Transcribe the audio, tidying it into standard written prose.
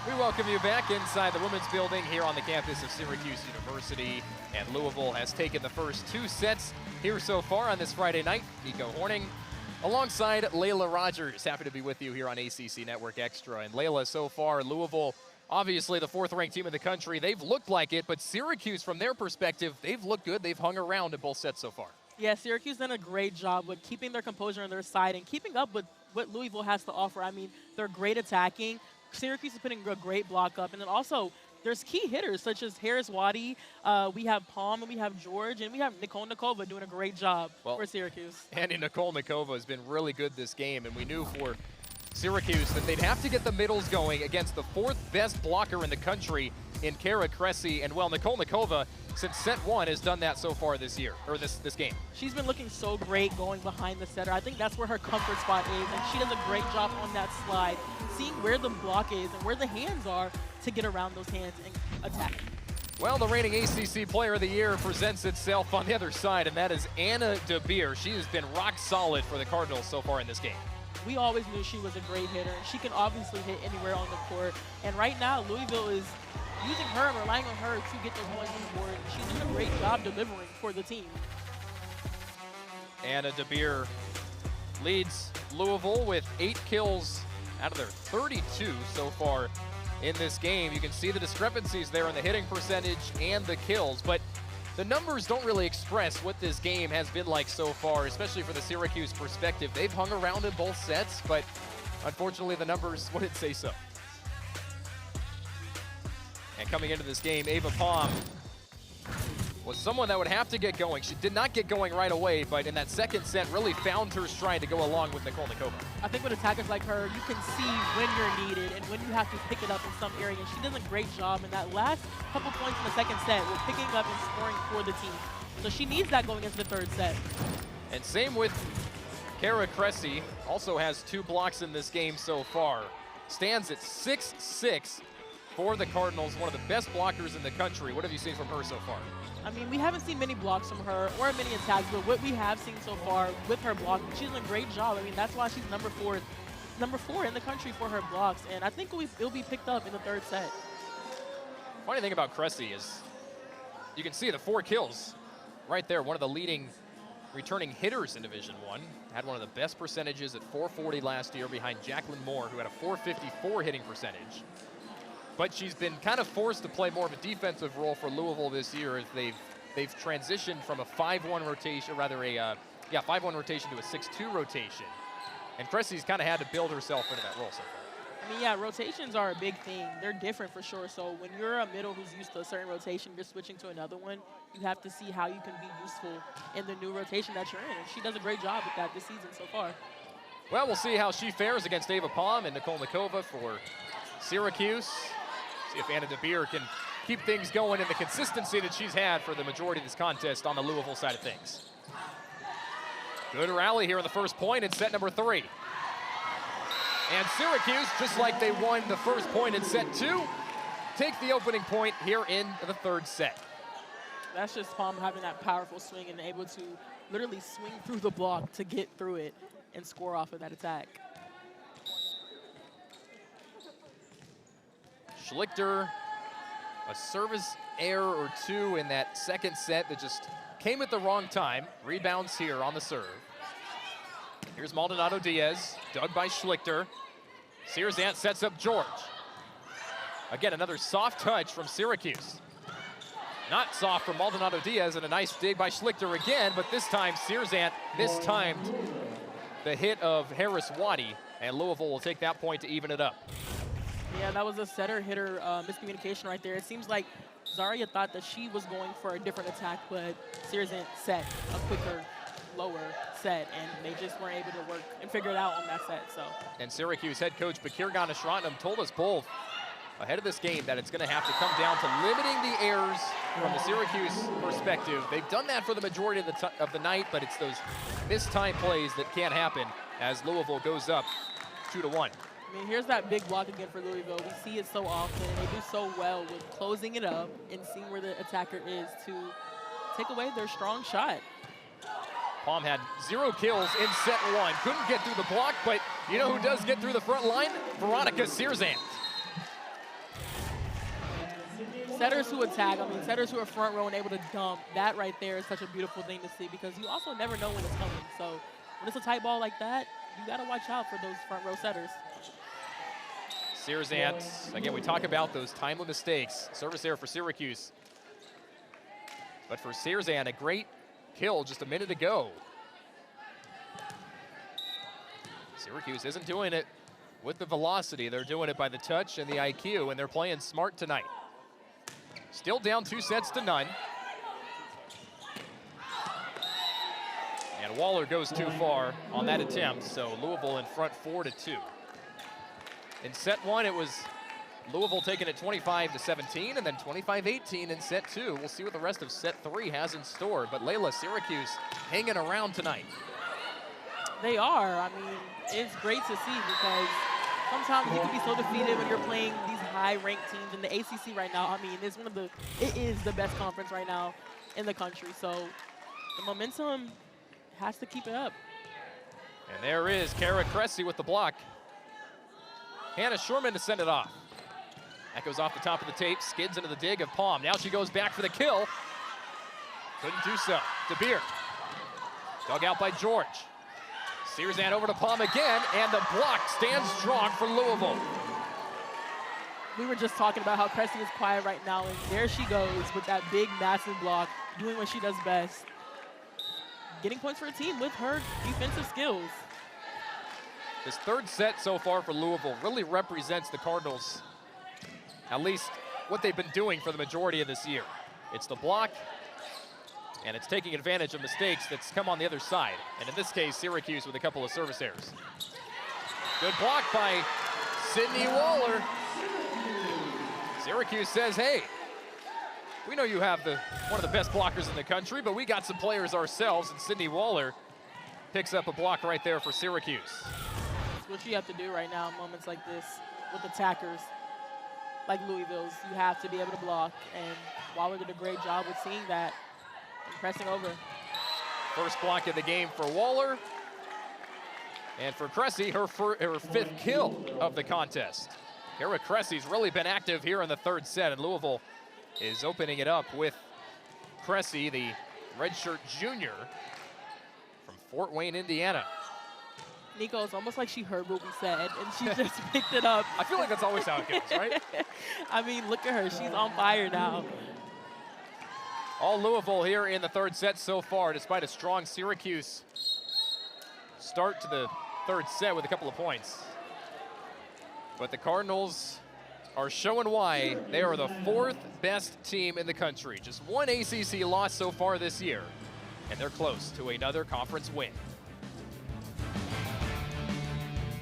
We welcome you back inside the women's building here on the campus of Syracuse University. And Louisville has taken the first 2 sets here so far on this Friday night. Nico Horning alongside Layla Rogers. Happy to be with you here on ACC Network Extra. And Layla, so far, Louisville, obviously the 4th-ranked team in the country. They've looked like it, but Syracuse, from their perspective, they've looked good. They've hung around in both sets so far. Yeah, Syracuse done a great job with keeping their composure on their side and keeping up with what Louisville has to offer. I mean, they're great attacking. Syracuse is putting a great block up. And then also, there's key hitters such as Harris Waddy, we have Palm, and we have George, and we have Nicole Nikova doing a great job for Syracuse. And Nicole Nikova has been really good this game, and we knew for Syracuse that they'd have to get the middles going against the 4th best blocker in the country in Kara Cressy. And well, Nicole Nikova, since set 1, has done that so far this year, or this game. She's been looking so great going behind the setter. I think that's where her comfort spot is, and she does a great job on that slide, seeing where the block is and where the hands are to get around those hands and attack. Well, the reigning ACC Player of the Year presents itself on the other side, and that is Anna DeBeer. She has been rock solid for the Cardinals so far in this game. We always knew she was a great hitter. She can obviously hit anywhere on the court. And right now, Louisville is using her and relying on her to get those points on the board. She's doing a great job delivering for the team. Anna DeBeer leads Louisville with 8 kills out of their 32 so far in this game. You can see the discrepancies there in the hitting percentage and the kills, but the numbers don't really express what this game has been like so far, especially for the Syracuse perspective. They've hung around in both sets, but unfortunately the numbers wouldn't say so. And coming into this game, Ava Palm was someone that would have to get going. She did not get going right away, but in that second set really found her stride to go along with Nicole Nikova. I think with attackers like her, you can see when you're needed and when you have to pick it up in some area. And she does a great job in that last couple points in the second set with picking up and scoring for the team. So she needs that going into the 3rd set. And same with Kara Cressy, also has 2 blocks in this game so far. Stands at 6'6" for the Cardinals, one of the best blockers in the country. What have you seen from her so far? I mean, we haven't seen many blocks from her or many attacks, but what we have seen so far with her blocking, she's doing a great job. I mean, that's why she's number 4 in the country for her blocks, and I think it'll be picked up in the 3rd set. Funny thing about Cressy is you can see the 4 kills right there. One of the leading returning hitters in Division I. Had one of the best percentages at .440 last year behind Jacqueline Moore, who had a .454 hitting percentage. But she's been kind of forced to play more of a defensive role for Louisville this year as they've transitioned from a 5-1 rotation, or rather a 5-1 rotation to a 6-2 rotation. And Cressy's kind of had to build herself into that role so far. I mean, yeah, rotations are a big thing. They're different for sure. So when you're a middle who's used to a certain rotation, you're switching to another one, you have to see how you can be useful in the new rotation that you're in. And she does a great job with that this season so far. Well, we'll see how she fares against Ava Palm and Nicole Nikova for Syracuse. See if Anna DeBeer can keep things going in the consistency that she's had for the majority of this contest on the Louisville side of things. Good rally here in the first point in set number 3. And Syracuse, just like they won the first point in set 2, take the opening point here in the 3rd set. That's just Palm having that powerful swing and able to literally swing through the block to get through it and score off of that attack. Schlichter, a service error or 2 in that second set that just came at the wrong time. Rebounds here on the serve. Here's Maldonado Diaz, dug by Schlichter. Sierzant sets up George. Again, another soft touch from Syracuse. Not soft from Maldonado Diaz, and a nice dig by Schlichter again, but this time Sierzant mistimed the hit of Harris Waddy, and Louisville will take that point to even it up. Yeah, that was a setter-hitter miscommunication right there. It seems like Zaria thought that she was going for a different attack, but Sierzant set a quicker, lower set, and they just weren't able to work and figure it out on that set. So. And Syracuse head coach Bakir Ganeshratnam told us both ahead of this game that it's going to have to come down to limiting the errors from the Syracuse perspective. They've done that for the majority of the night, but it's those missed time plays that can't happen as Louisville goes up 2-1. I mean, here's that big block again for Louisville. We see it so often, and they do so well with closing it up and seeing where the attacker is to take away their strong shot. Palm had 0 kills in set 1. Couldn't get through the block, but you know who does get through the front line? Veronica Sierzant. setters who attack, I mean, setters who are front row and able to dump, that right there is such a beautiful thing to see because you also never know when it's coming. So when it's a tight ball like that, you got to watch out for those front row setters. Syracuse, again, we talk about those timely mistakes. Service error for Syracuse. But for Syracuse, a great kill just a minute ago. Syracuse isn't doing it with the velocity. They're doing it by the touch and the IQ, and they're playing smart tonight. Still down 2-0. And Waller goes too far on that attempt, so Louisville in front 4-2. In set one, it was Louisville taking it 25-17, and then 25-18 in set two. We'll see what the rest of set three has in store. But Layla, Syracuse hanging around tonight. They are. I mean, it's great to see because sometimes you can be so defeated when you're playing these high-ranked teams in the ACC right now. I mean, it is the best conference right now in the country. So the momentum has to keep it up. And there is Kara Cressy with the block. Hannah Shurman to send it off. That goes off the top of the tape, skids into the dig of Palm. Now she goes back for the kill. Couldn't do so. DeBeer. Dug out by George. Searzan over to Palm again, and the block stands strong for Louisville. We were just talking about how Cressy is quiet right now, and there she goes with that big, massive block, doing what she does best. Getting points for a team with her defensive skills. This third set so far for Louisville really represents the Cardinals, at least what they've been doing for the majority of this year. It's the block, and it's taking advantage of mistakes that's come on the other side. And in this case, Syracuse with a couple of service errors. Good block by Sydney Waller. Syracuse says, hey, we know you have one of the best blockers in the country, but we got some players ourselves, and Sydney Waller picks up a block right there for Syracuse. What you have to do right now in moments like this with attackers like Louisville's, you have to be able to block, and Waller did a great job with seeing that and pressing over. First block of the game for Waller, and for Cressy, her fifth kill of the contest. Kara Cressy's really been active here in the third set, and Louisville is opening it up with Cressy, the redshirt junior from Fort Wayne, Indiana. Nico, it's almost like she heard what we said, and she just picked it up. I feel like that's always how it goes, right? I mean, look at her. She's on fire now. All Louisville here in the third set so far, despite a strong Syracuse start to the third set with a couple of points. But the Cardinals are showing why they are the fourth best team in the country. Just one ACC loss so far this year, and they're close to another conference win.